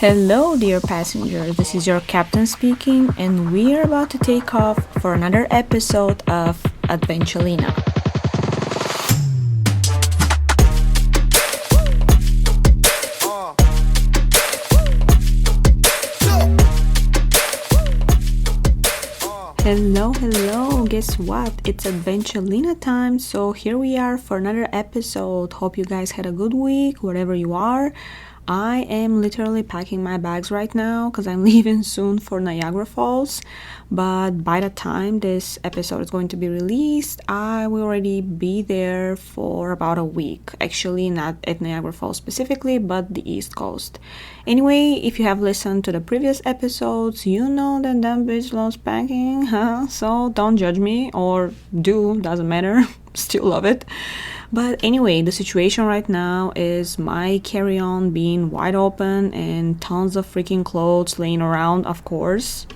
Hello, dear passengers. This is your captain speaking, and we are about to take off for another episode of Adventulina. Hello. Guess what? It's Adventulina time. So here we are for another episode. Hope you guys had a good week, wherever you are. I am literally packing my bags right now because I'm leaving soon for Niagara Falls. But by the time this episode is going to be released, I will already be there for about a week. Actually, not at Niagara Falls specifically, but the East Coast. Anyway, if you have listened to the previous episodes, you know that dumb bitch loves packing, huh? So don't judge me, or do, doesn't matter. Still love it. But anyway, the situation right now is my carry-on being wide open and tons of freaking clothes laying around, of course.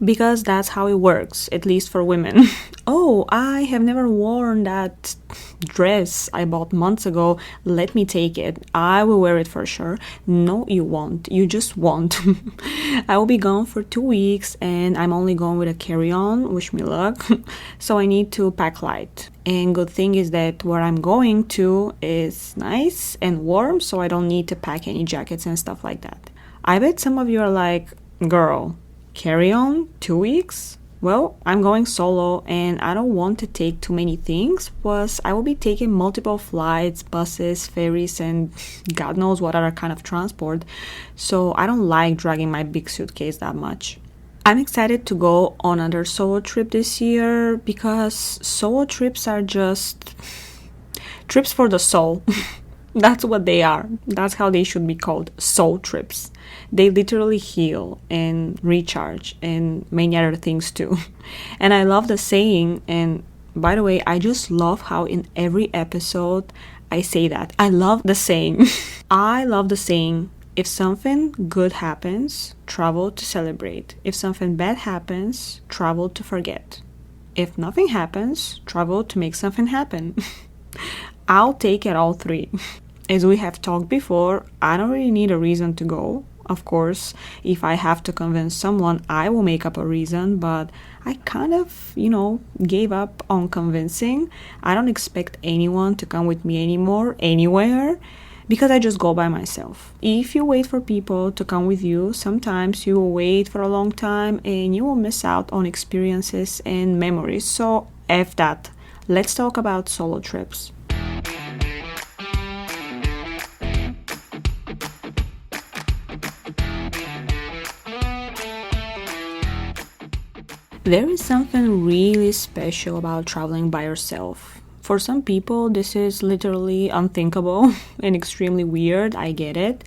Because that's how it works, at least for women. Oh, I have never worn that dress I bought months ago. Let me take it. I will wear it for sure. No, you won't. You just won't. I will be gone for 2 weeks and I'm only going with a carry-on. Wish me luck. So I need to pack light. And good thing is that where I'm going to is nice and warm, so I don't need to pack any jackets and stuff like that. I bet some of you are like, girl, carry on 2 weeks? Well, I'm going solo and I don't want to take too many things, plus I will be taking multiple flights, buses, ferries, and God knows what other kind of transport, so I don't like dragging my big suitcase that much. I'm excited to go on another solo trip this year because solo trips are just trips for the soul. That's what they are. That's how they should be called, soul trips. They literally heal and recharge and many other things too. And I love the saying, and by the way, I just love how in every episode I say that. I love the saying. I love the saying, if something good happens, travel to celebrate. If something bad happens, travel to forget. If nothing happens, travel to make something happen. I'll take it all three. As we have talked before, I don't really need a reason to go. Of course, if I have to convince someone, I will make up a reason, but I kind of, gave up on convincing. I don't expect anyone to come with me anymore, anywhere, because I just go by myself. If you wait for people to come with you, sometimes you will wait for a long time and you will miss out on experiences and memories. So, F that. Let's talk about solo trips. There is something really special about traveling by yourself. For some people, this is literally unthinkable and extremely weird, I get it.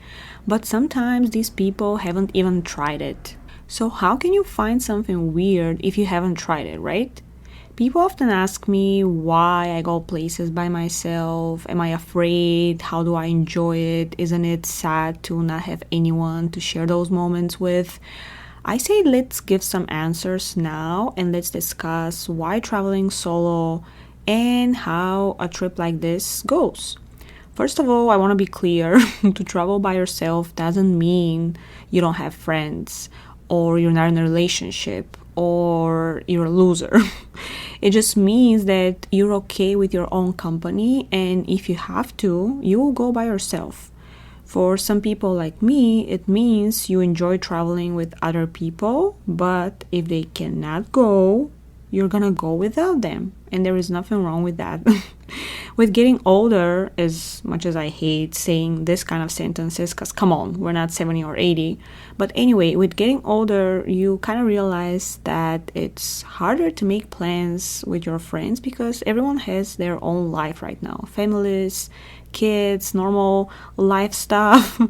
But sometimes these people haven't even tried it. So how can you find something weird if you haven't tried it, right? People often ask me why I go places by myself. Am I afraid? How do I enjoy it? Isn't it sad to not have anyone to share those moments with? I say let's give some answers now and let's discuss why traveling solo and how a trip like this goes. First of all, I want to be clear. To travel by yourself doesn't mean you don't have friends or you're not in a relationship or you're a loser. It just means that you're okay with your own company, and if you have to, you will go by yourself. For some people like me, it means you enjoy traveling with other people, but if they cannot go, you're gonna go without them. And there is nothing wrong with that. With getting older, as much as I hate saying this kind of sentences, because come on, we're not 70 or 80. But anyway, with getting older, you kind of realize that it's harder to make plans with your friends because everyone has their own life right now. Families, kids, normal life stuff.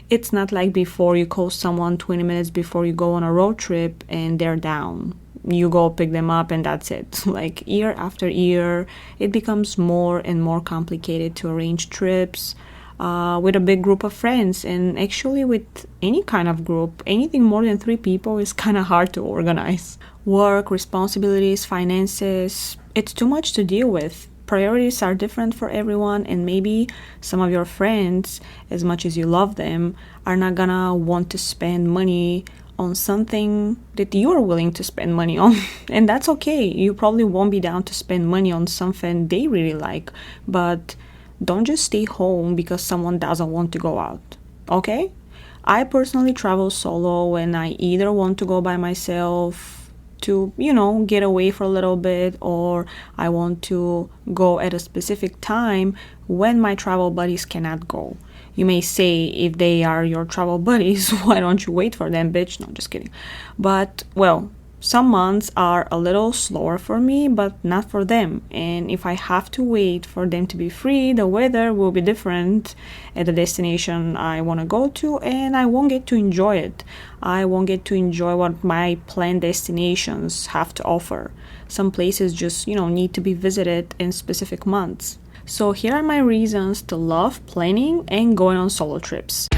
It's not like before you call someone 20 minutes before you go on a road trip and they're down. You go pick them up and that's it. Like year after year, it becomes more and more complicated to arrange trips with a big group of friends. And actually with any kind of group, anything more than 3 people is kind of hard to organize. Work, responsibilities, finances, it's too much to deal with. priorities are different for everyone, and maybe some of your friends, as much as you love them, are not gonna want to spend money on something that you are willing to spend money on. And that's okay. You probably won't be down to spend money on something they really like, but don't just stay home because someone doesn't want to go out, okay? I personally travel solo when I either want to go by myself to, get away for a little bit, or I want to go at a specific time when my travel buddies cannot go. You may say, if they are your travel buddies, why don't you wait for them, bitch? No, just kidding. But, well, some months are a little slower for me, but not for them. And if I have to wait for them to be free, the weather will be different at the destination I want to go to, and I won't get to enjoy it. I won't get to enjoy what my planned destinations have to offer. Some places just, need to be visited in specific months. So here are my reasons to love planning and going on solo trips.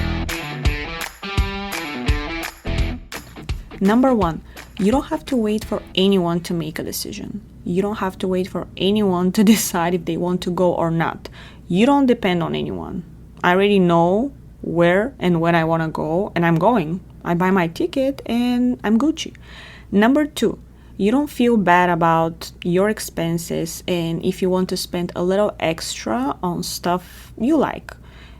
Number 1, you don't have to wait for anyone to make a decision. You don't have to wait for anyone to decide if they want to go or not. You don't depend on anyone. I already know where and when I want to go, and I'm going. I buy my ticket and I'm Gucci. Number 2, you don't feel bad about your expenses and if you want to spend a little extra on stuff you like.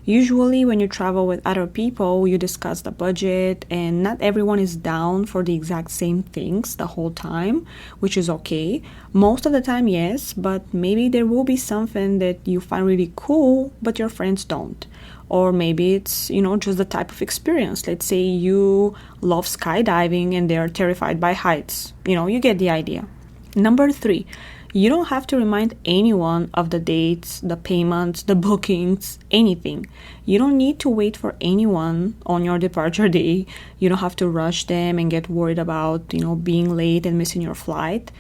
Usually when you travel with other people, you discuss the budget, and not everyone is down for the exact same things the whole time, which is okay. Most of the time, yes, but maybe there will be something that you find really cool, but your friends don't. Or maybe it's, just the type of experience. Let's say you love skydiving and they're terrified by heights. You get the idea. Number 3, you don't have to remind anyone of the dates, the payments, the bookings, anything. You don't need to wait for anyone on your departure day. You don't have to rush them and get worried about, being late and missing your flight.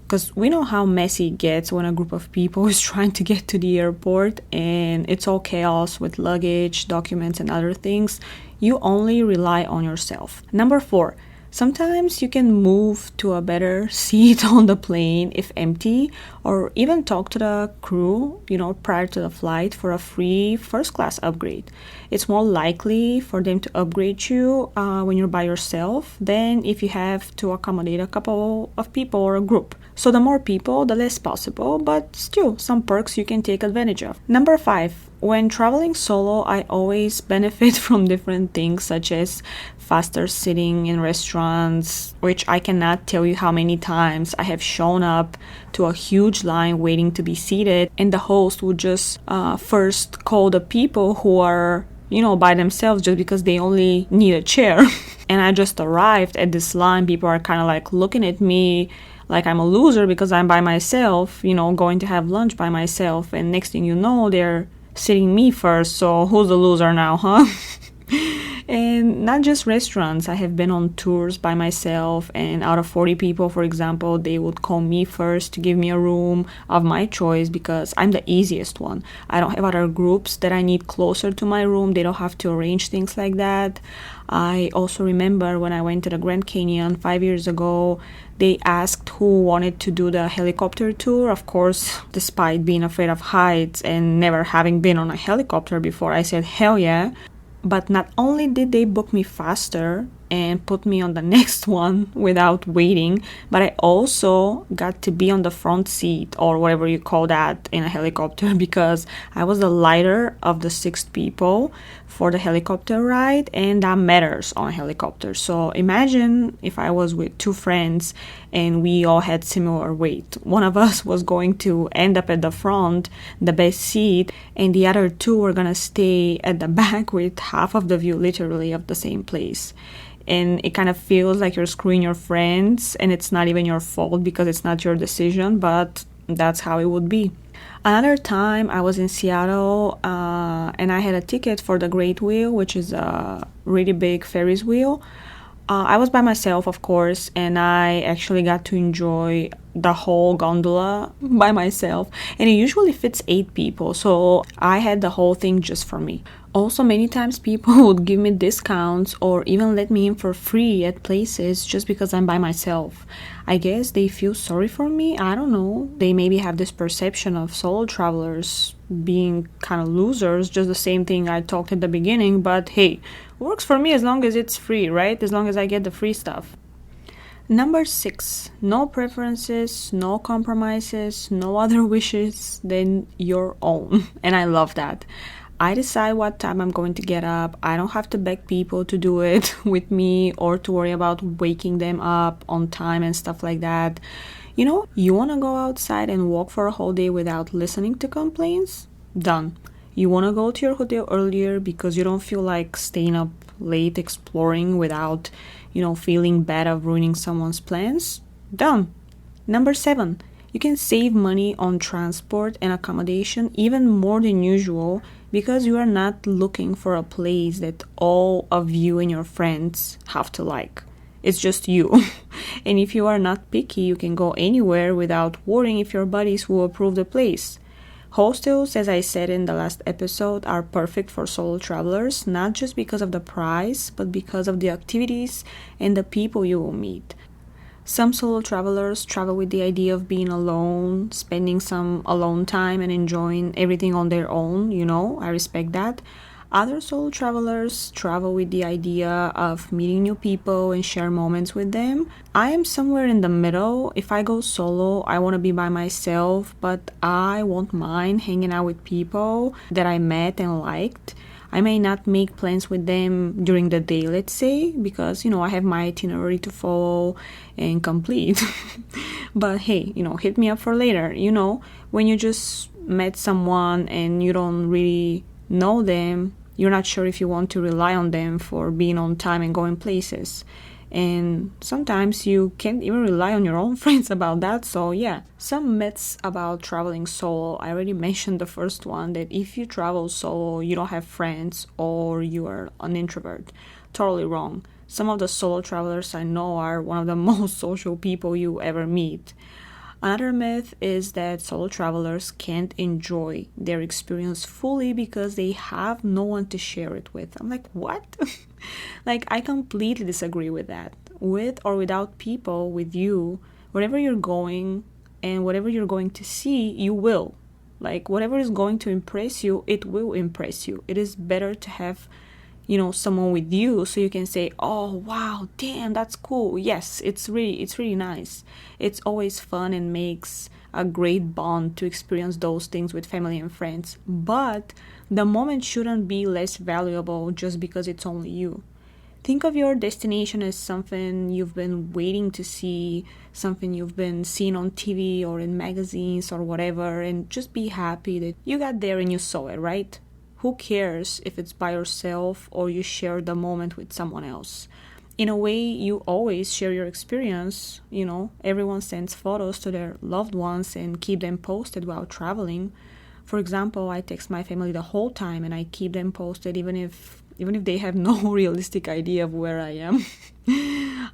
Because we know how messy it gets when a group of people is trying to get to the airport and it's all chaos with luggage, documents, and other things. You only rely on yourself. Number 4, sometimes you can move to a better seat on the plane if empty, or even talk to the crew, prior to the flight for a free first class upgrade. It's more likely for them to upgrade you when you're by yourself than if you have to accommodate a couple of people or a group. So the more people, the less possible, but still some perks you can take advantage of. Number 5, when traveling solo, I always benefit from different things such as faster sitting in restaurants, which I cannot tell you how many times I have shown up to a huge line waiting to be seated, and the host would just first call the people who are by themselves just because they only need a chair. And I just arrived at this line. People are kind of like looking at me like I'm a loser because I'm by myself, going to have lunch by myself. And next thing you know, they're sitting me first. So who's the loser now, huh? And not just restaurants. I have been on tours by myself, and out of 40 people, for example, they would call me first to give me a room of my choice because I'm the easiest one. I don't have other groups that I need closer to my room. They don't have to arrange things like that. I also remember when I went to the Grand Canyon 5 years ago, they asked who wanted to do the helicopter tour. Of course, despite being afraid of heights and never having been on a helicopter before, I said, hell yeah. But not only did they book me faster and put me on the next one without waiting, but I also got to be on the front seat, or whatever you call that, in a helicopter, because I was the lighter of the 6 people for the helicopter ride, and that matters on a helicopter. So imagine if I was with 2 friends and we all had similar weight. One of us was going to end up at the front, the best seat, and the other 2 were gonna stay at the back with half of the view literally of the same place. And it kind of feels like you're screwing your friends, and it's not even your fault because it's not your decision, but that's how it would be. Another time I was in Seattle and I had a ticket for the Great Wheel, which is a really big Ferris wheel. I was by myself, of course, and I actually got to enjoy the whole gondola by myself, and it usually fits 8 people, so I had the whole thing just for me. Also, many times people would give me discounts or even let me in for free at places just because I'm by myself. I guess they feel sorry for me. I don't know. They maybe have this perception of solo travelers being kind of losers, just the same thing I talked at the beginning, but hey, works for me as long as it's free, right? As long as I get the free stuff. Number 6, no preferences, no compromises, no other wishes than your own. And I love that. I decide what time I'm going to get up. I don't have to beg people to do it with me or to worry about waking them up on time and stuff like that. You want to go outside and walk for a whole day without listening to complaints? Done. You want to go to your hotel earlier because you don't feel like staying up late exploring without, feeling bad of ruining someone's plans? Done. Number 7, you can save money on transport and accommodation even more than usual because you are not looking for a place that all of you and your friends have to like. It's just you. And if you are not picky, you can go anywhere without worrying if your buddies will approve the place. Hostels, as I said in the last episode, are perfect for solo travelers, not just because of the price, but because of the activities and the people you will meet. Some solo travelers travel with the idea of being alone, spending some alone time and enjoying everything on their own, I respect that. Other solo travelers travel with the idea of meeting new people and share moments with them. I am somewhere in the middle. If I go solo, I want to be by myself, but I won't mind hanging out with people that I met and liked. I may not make plans with them during the day, let's say, because, I have my itinerary to follow and complete. But hey, hit me up for later. When you just met someone and you don't really know them, you're not sure if you want to rely on them for being on time and going places. And sometimes you can't even rely on your own friends about that. So yeah, some myths about traveling solo. I already mentioned the first one, that if you travel solo, you don't have friends or you are an introvert. Totally wrong. Some of the solo travelers I know are one of the most social people you ever meet. Another myth is that solo travelers can't enjoy their experience fully because they have no one to share it with. I'm like, what? I completely disagree with that. With or without people with you, wherever you're going and whatever you're going to see, you will. Whatever is going to impress you, it will impress you. It is better to have someone with you so you can say, oh wow, damn, that's cool. Yes, it's really nice. It's always fun and makes a great bond to experience those things with family and friends. But the moment shouldn't be less valuable just because it's only you. Think of your destination as something you've been waiting to see, something you've been seeing on TV or in magazines or whatever, and just be happy that you got there and you saw it, right? Who cares if it's by yourself or you share the moment with someone else? In a way, you always share your experience. Everyone sends photos to their loved ones and keep them posted while traveling. For example, I text my family the whole time and I keep them posted even if they have no realistic idea of where I am.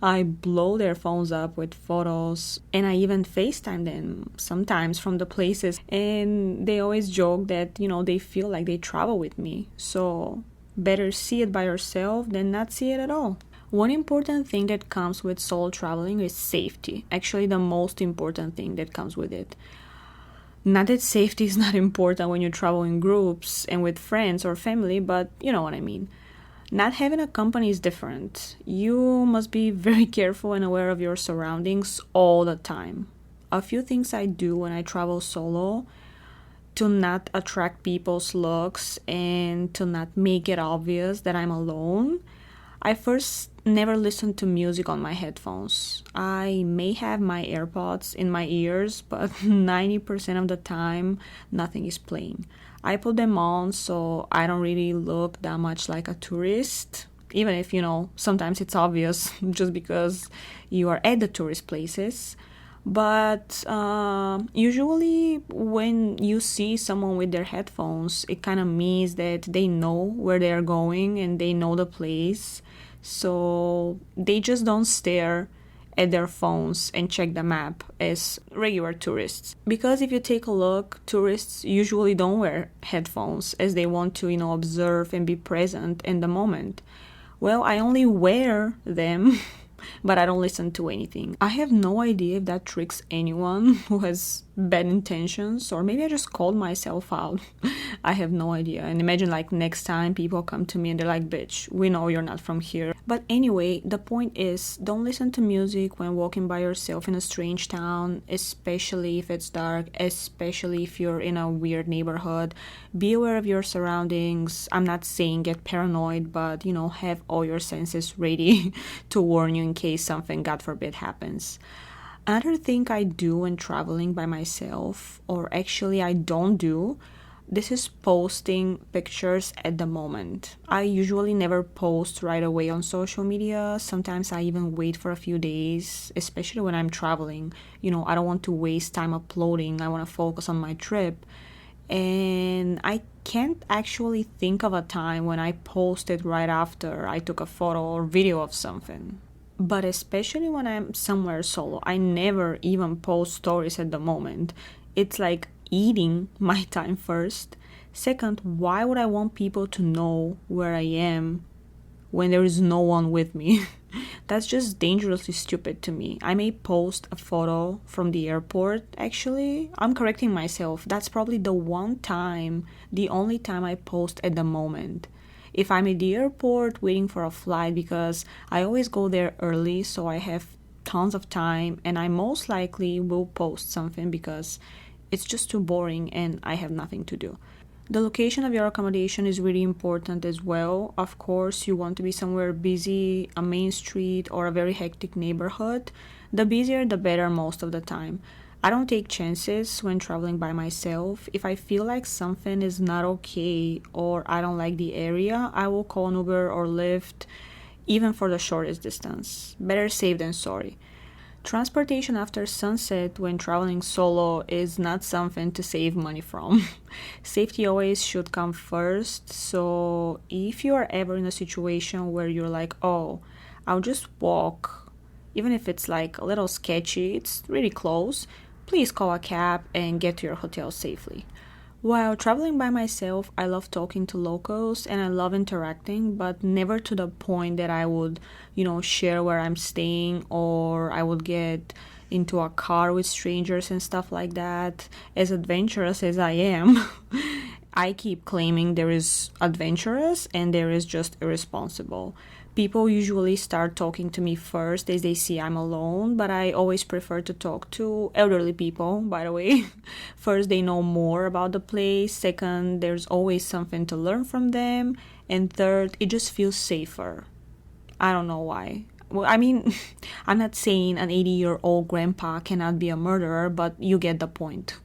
I blow their phones up with photos, and I even FaceTime them sometimes from the places, and they always joke that, they feel like they travel with me. So better see it by yourself than not see it at all. One important thing that comes with solo traveling is safety. Actually, the most important thing that comes with it. Not that safety is not important when you travel in groups and with friends or family, but you know what I mean. Not having a company is different. You must be very careful and aware of your surroundings all the time. A few things I do when I travel solo to not attract people's looks and to not make it obvious that I'm alone. I first never listen to music on my headphones. I may have my AirPods in my ears, but 90% of the time, nothing is playing. I put them on so I don't really look that much like a tourist, even if, sometimes it's obvious just because you are at the tourist places. But usually when you see someone with their headphones, it kind of means that they know where they are going and they know the place. So they just don't stare at their phones and check the map as regular tourists. Because if you take a look, tourists usually don't wear headphones as they want to, observe and be present in the moment. Well, I only wear them, but I don't listen to anything. I have no idea if that tricks anyone who has bad intentions, or maybe I just called myself out. I have no idea. And imagine next time people come to me and they're like, bitch, we know you're not from here. But anyway, the point is, don't listen to music when walking by yourself in a strange town, especially if it's dark, especially if you're in a weird neighborhood. Be aware of your surroundings. I'm not saying get paranoid, but have all your senses ready to warn you in case something, God forbid, happens. Another thing I do when traveling by myself, or actually I don't do, this is posting pictures at the moment. I usually never post right away on social media. Sometimes I even wait for a few days, especially when I'm traveling. I don't want to waste time uploading. I want to focus on my trip. And I can't actually think of a time when I posted right after I took a photo or video of something. But especially when I'm somewhere solo, I never even post stories at the moment. It's like eating my time first. Second, why would I want people to know where I am when there is no one with me? That's just dangerously stupid to me. I may post a photo from the airport. Actually, I'm correcting myself. That's probably the only time I post at the moment. If I'm at the airport waiting for a flight, because I always go there early, so I have tons of time, and I most likely will post something because it's just too boring and I have nothing to do. The location of your accommodation is really important as well. Of course, you want to be somewhere busy, a main street, or a very hectic neighborhood. The busier, the better most of the time. I don't take chances when traveling by myself. If I feel like something is not okay or I don't like the area, I will call an Uber or Lyft, even for the shortest distance. Better safe than sorry. Transportation after sunset when traveling solo is not something to save money from. Safety always should come first, so if you are ever in a situation where you're like, oh, I'll just walk, even if it's a little sketchy, it's really close, please call a cab and get to your hotel safely. While traveling by myself, I love talking to locals and I love interacting, but never to the point that I would, share where I'm staying, or I would get into a car with strangers and stuff like that. As adventurous as I am, I keep claiming there is adventurous and there is just irresponsible. People usually start talking to me first as they see I'm alone, but I always prefer to talk to elderly people, by the way. First, they know more about the place. Second, there's always something to learn from them. And third, it just feels safer. I don't know why. Well, I mean, I'm not saying an 80-year-old grandpa cannot be a murderer, but you get the point.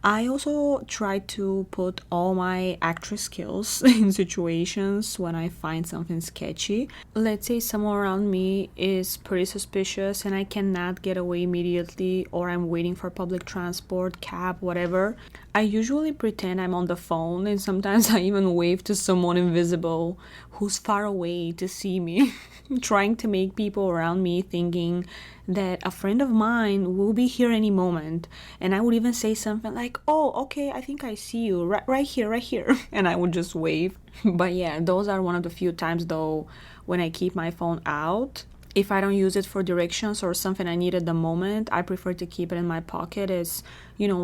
I also try to put all my actress skills in situations when I find something sketchy. Let's say someone around me is pretty suspicious and I cannot get away immediately, or I'm waiting for public transport, cab, whatever. I usually pretend I'm on the phone, and sometimes I even wave to someone invisible who's far away to see me, trying to make people around me thinking that a friend of mine will be here any moment. And I would even say something like, oh, okay, I think I see you right here. And I would just wave. But yeah, those are one of the few times though when I keep my phone out. If I don't use it for directions or something I need at the moment, I prefer to keep it in my pocket, as,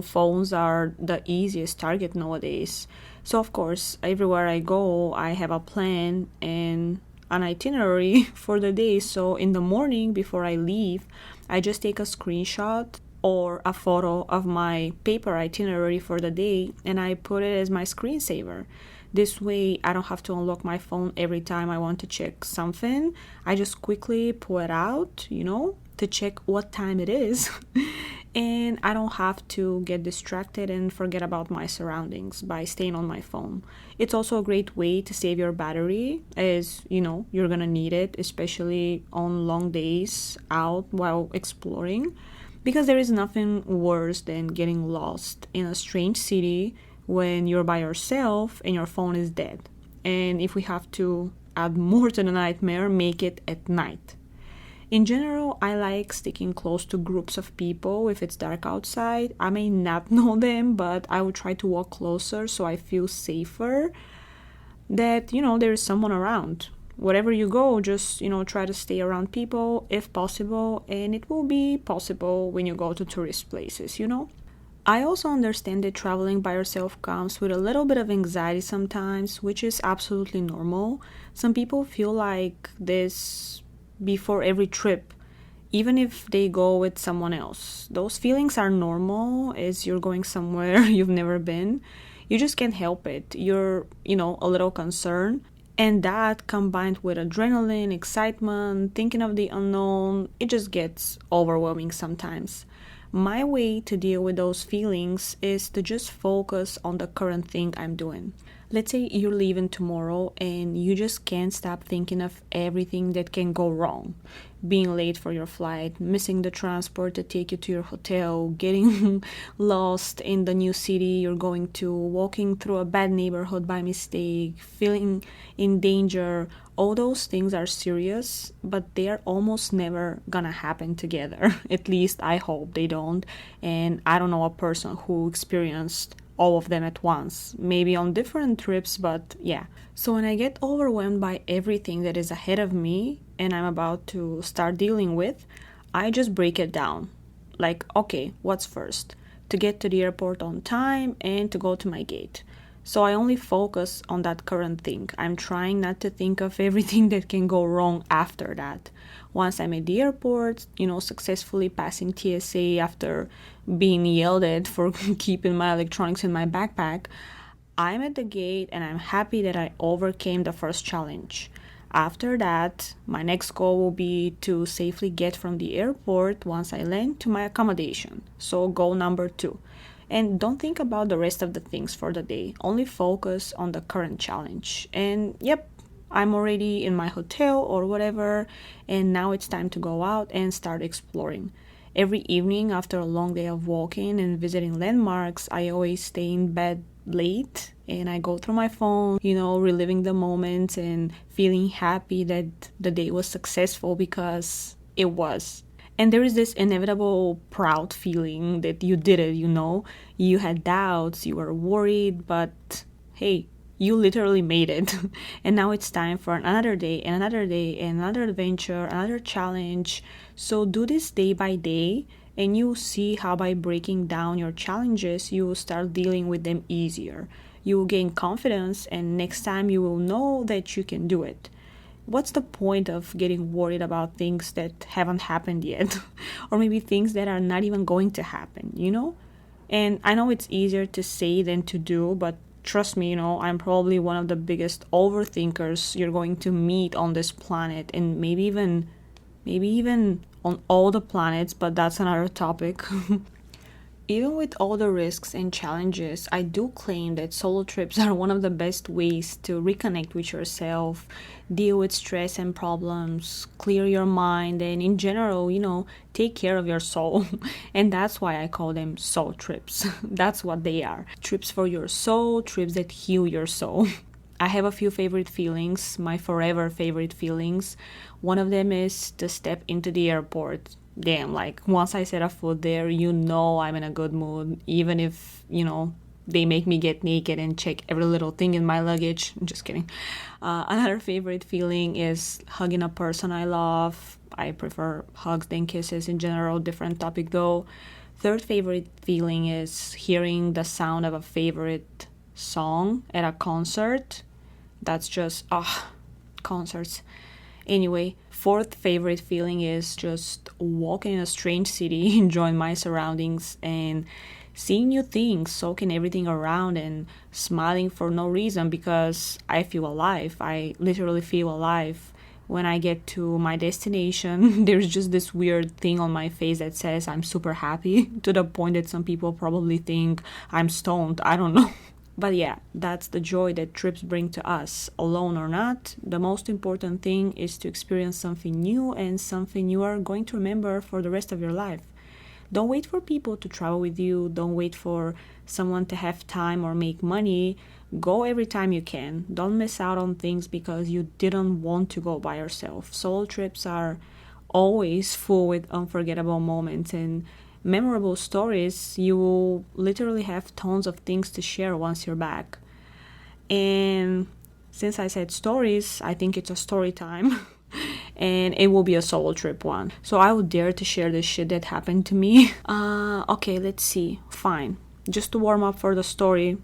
phones are the easiest target nowadays. So of course, everywhere I go, I have a plan and an itinerary for the day. So in the morning before I leave, I just take a screenshot or a photo of my paper itinerary for the day and I put it as my screensaver. This way I don't have to unlock my phone every time I want to check something. I just quickly pull it out, to check what time it is. And I don't have to get distracted and forget about my surroundings by staying on my phone. It's also a great way to save your battery, as you're gonna need it, especially on long days out while exploring, because there is nothing worse than getting lost in a strange city when you're by yourself and your phone is dead. And if we have to add more to the nightmare, make it at night. In general, I like sticking close to groups of people if it's dark outside. I may not know them, but I will try to walk closer so I feel safer that, there is someone around. Wherever you go, just, try to stay around people if possible, and it will be possible when you go to tourist places. I also understand that traveling by yourself comes with a little bit of anxiety sometimes, which is absolutely normal. Some people feel like this before every trip, even if they go with someone else. Those feelings are normal as you're going somewhere you've never been. You just can't help it. You're, a little concerned. And that combined with adrenaline, excitement, thinking of the unknown, it just gets overwhelming sometimes. My way to deal with those feelings is to just focus on the current thing I'm doing. Let's say you're leaving tomorrow and you just can't stop thinking of everything that can go wrong. Being late for your flight, missing the transport to take you to your hotel, getting lost in the new city you're going to, walking through a bad neighborhood by mistake, feeling in danger. All those things are serious, but they are almost never gonna happen together. At least I hope they don't. And I don't know a person who experienced all of them at once, maybe on different trips, but yeah. So when I get overwhelmed by everything that is ahead of me and I'm about to start dealing with, I just break it down. Like, okay, what's first? To get to the airport on time and to go to my gate. So I only focus on that current thing. I'm trying not to think of everything that can go wrong after that. Once I'm at the airport, successfully passing TSA after being yelled at for keeping my electronics in my backpack, I'm at the gate and I'm happy that I overcame the first challenge. After that, my next goal will be to safely get from the airport once I land to my accommodation. So goal number 2. And don't think about the rest of the things for the day. Only focus on the current challenge. And yep, I'm already in my hotel or whatever, and now it's time to go out and start exploring. Every evening after a long day of walking and visiting landmarks, I always stay in bed late and I go through my phone, reliving the moments and feeling happy that the day was successful because it was. And there is this inevitable proud feeling that you did it, You had doubts, you were worried, but hey, you literally made it. And now it's time for another day and another day and another adventure, another challenge. So do this day by day and you'll see how by breaking down your challenges, you will start dealing with them easier. You will gain confidence and next time you will know that you can do it. What's the point of getting worried about things that haven't happened yet? Or maybe things that are not even going to happen, And I know it's easier to say than to do, but trust me, I'm probably one of the biggest overthinkers you're going to meet on this planet and maybe even on all the planets, but that's another topic. Even with all the risks and challenges, I do claim that solo trips are one of the best ways to reconnect with yourself, deal with stress and problems, clear your mind, and in general, take care of your soul. And that's why I call them soul trips. That's what they are. Trips for your soul, trips that heal your soul. I have a few favorite feelings, my forever favorite feelings. One of them is to step into the airport. Damn, like once I set a foot there, I'm in a good mood, even if, they make me get naked and check every little thing in my luggage. I'm just kidding. Another favorite feeling is hugging a person I love. I prefer hugs than kisses in general, different topic though. Third favorite feeling is hearing the sound of a favorite song at a concert. That's just, concerts. Anyway, fourth favorite feeling is just walking in a strange city, enjoying my surroundings and seeing new things, soaking everything around and smiling for no reason because I feel alive. I literally feel alive. When I get to my destination, there's just this weird thing on my face that says I'm super happy to the point that some people probably think I'm stoned. I don't know. But yeah, that's the joy that trips bring to us, alone or not. The most important thing is to experience something new and something you are going to remember for the rest of your life. Don't wait for people to travel with you. Don't wait for someone to have time or make money. Go every time you can. Don't miss out on things because you didn't want to go by yourself. Solo trips are always full with unforgettable moments and memorable stories. You will literally have tons of things to share once you're back. And since I said stories, I think it's a story time. And it will be a solo trip one. So I would dare to share the shit that happened to me. Okay, let's see. Fine. Just to warm up for the story,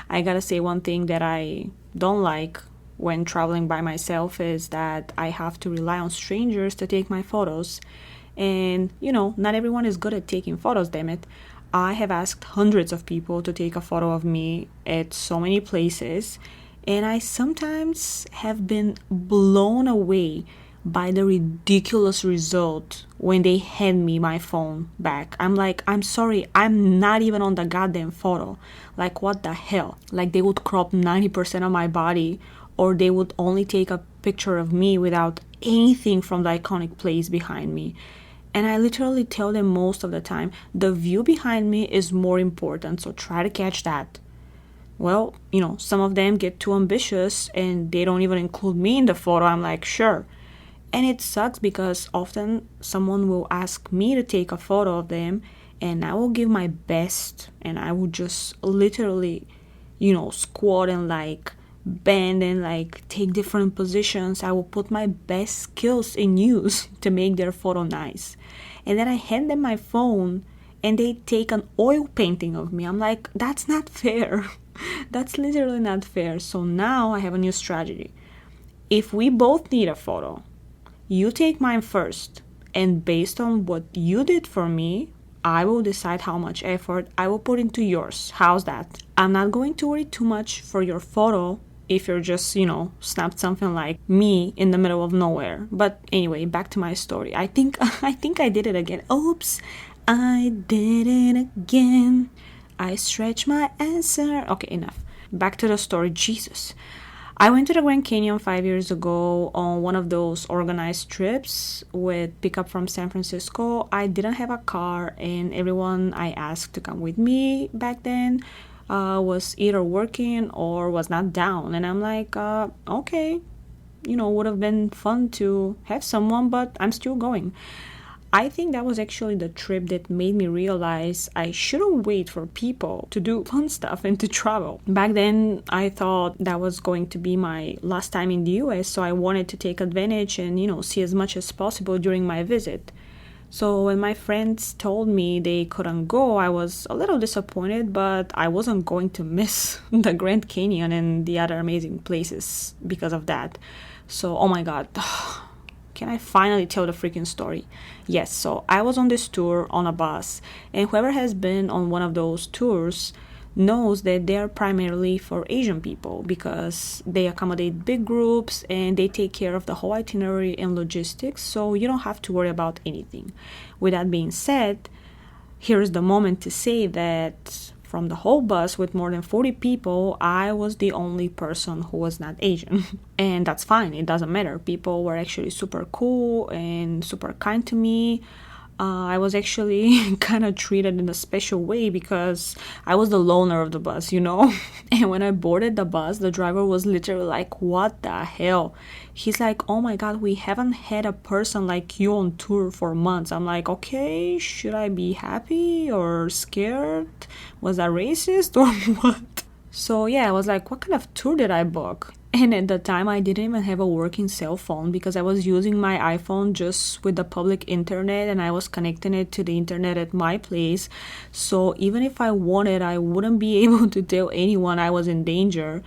I gotta say one thing that I don't like when traveling by myself is that I have to rely on strangers to take my photos. And, not everyone is good at taking photos, damn it. I have asked hundreds of people to take a photo of me at so many places, and I sometimes have been blown away by the ridiculous result when they hand me my phone back. I'm like, I'm sorry, I'm not even on the goddamn photo. Like, what the hell? Like, they would crop 90% of my body, or they would only take a picture of me without anything from the iconic place behind me. And I literally tell them most of the time, the view behind me is more important, so try to catch that. Well, some of them get too ambitious and they don't even include me in the photo. I'm like, sure. And it sucks because often someone will ask me to take a photo of them and I will give my best and I will just literally, squat and bend and take different positions. I will put my best skills in use to make their photo nice. And then I hand them my phone and they take an oil painting of me. I'm like, that's not fair. That's literally not fair. So now I have a new strategy. If we both need a photo, you take mine first, and based on what you did for me, I will decide how much effort I will put into yours. How's that? I'm not going to worry too much for your photo if you're just, snapped something like me in the middle of nowhere. But anyway, back to my story. I think I did it again. Oops, I did it again. I stretched my answer. Okay, enough. Back to the story. Jesus. I went to the Grand Canyon 5 years ago on one of those organized trips with pickup from San Francisco. I didn't have a car, and everyone I asked to come with me back then was either working or was not down. And I'm like, okay, would have been fun to have someone, but I'm still going. I think that was actually the trip that made me realize I shouldn't wait for people to do fun stuff and to travel. Back then, I thought that was going to be my last time in the US, so I wanted to take advantage and, see as much as possible during my visit. So when my friends told me they couldn't go, I was a little disappointed, but I wasn't going to miss the Grand Canyon and the other amazing places because of that. So, oh my God. Can I finally tell the freaking story? Yes, so I was on this tour on a bus, and whoever has been on one of those tours knows that they are primarily for Asian people because they accommodate big groups and they take care of the whole itinerary and logistics, so you don't have to worry about anything. With that being said, here's the moment to say that from the whole bus with more than 40 people, I was the only person who was not Asian. And that's fine, it doesn't matter. People were actually super cool and super kind to me. I was actually kind of treated in a special way because I was the loner of the bus, And when I boarded the bus, the driver was literally like, what the hell? He's like, oh my God, we haven't had a person like you on tour for months. I'm like, okay, should I be happy or scared? Was I racist or what? So yeah, I was like, what kind of tour did I book? And at the time, I didn't even have a working cell phone because I was using my iPhone just with the public internet and I was connecting it to the internet at my place. So even if I wanted, I wouldn't be able to tell anyone I was in danger.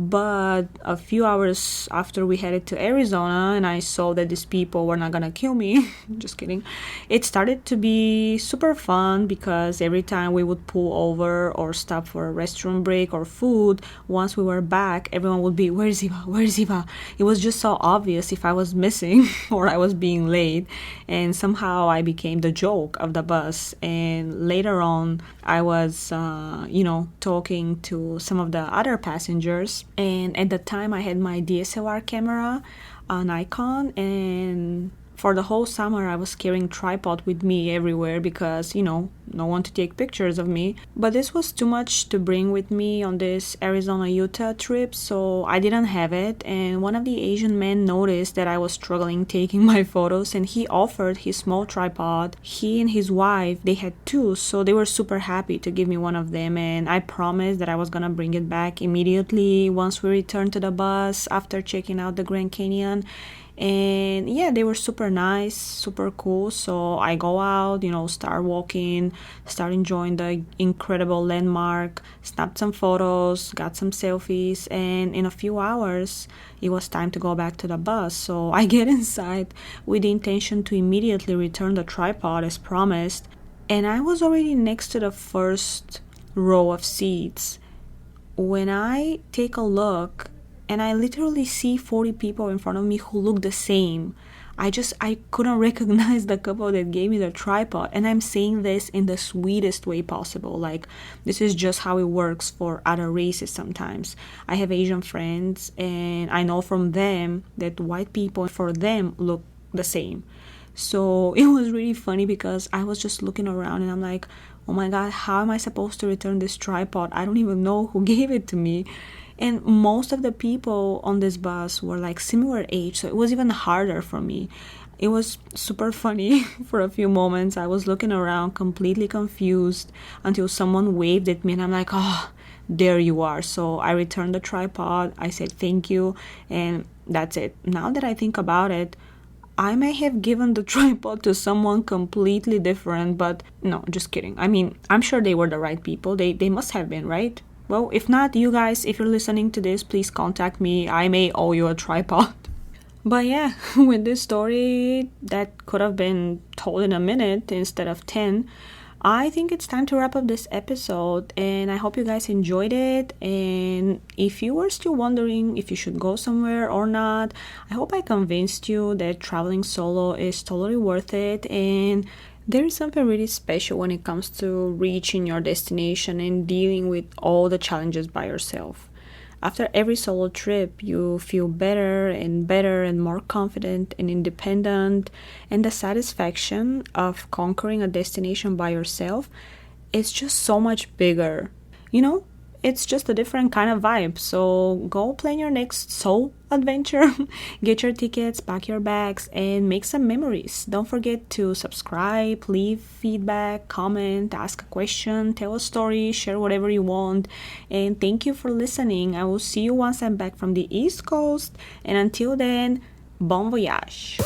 But a few hours after we headed to Arizona and I saw that these people were not gonna kill me, just kidding, it started to be super fun because every time we would pull over or stop for a restroom break or food, once we were back, everyone would be, where's Eva? Where's Eva? It was just so obvious if I was missing or I was being late, and somehow I became the joke of the bus. And later on, I was, talking to some of the other passengers. And at the time, I had my DSLR camera, an Nikon, and for the whole summer, I was carrying tripod with me everywhere because, no one to take pictures of me. But this was too much to bring with me on this Arizona-Utah trip, so I didn't have it. And one of the Asian men noticed that I was struggling taking my photos, and he offered his small tripod. He and his wife, they had two, so they were super happy to give me one of them, and I promised that I was gonna bring it back immediately once we returned to the bus after checking out the Grand Canyon. And yeah, they were super nice, super cool. So I go out, start walking, start enjoying the incredible landmark, snapped some photos, got some selfies, and in a few hours it was time to go back to the bus. So I get inside with the intention to immediately return the tripod as promised, and I was already next to the first row of seats when I take a look, and I literally see 40 people in front of me who look the same. I couldn't recognize the couple that gave me the tripod. And I'm saying this in the sweetest way possible. Like, this is just how it works for other races sometimes. I have Asian friends, and I know from them that white people, for them, look the same. So it was really funny because I was just looking around and I'm like, oh my God, how am I supposed to return this tripod? I don't even know who gave it to me. And most of the people on this bus were like similar age, so it was even harder for me. It was super funny for a few moments. I was looking around completely confused until someone waved at me and I'm like, oh, there you are. So I returned the tripod, I said thank you, and that's it. Now that I think about it, I may have given the tripod to someone completely different, but no, just kidding. I mean, I'm sure they were the right people. They must have been, right? Well, if not, you guys, if you're listening to this, please contact me. I may owe you a tripod. But yeah, with this story that could have been told in a minute instead of 10, I think it's time to wrap up this episode, and I hope you guys enjoyed it. And if you were still wondering if you should go somewhere or not, I hope I convinced you that traveling solo is totally worth it, and there is something really special when it comes to reaching your destination and dealing with all the challenges by yourself. After every solo trip, you feel better and more confident and independent, and the satisfaction of conquering a destination by yourself is just so much bigger. It's just a different kind of vibe. So go plan your next solo adventure, get your tickets, pack your bags, and make some memories. Don't forget to subscribe, leave feedback, comment, ask a question, tell a story, share whatever you want. And thank you for listening. I will see you once I'm back from the East Coast. And until then, bon voyage.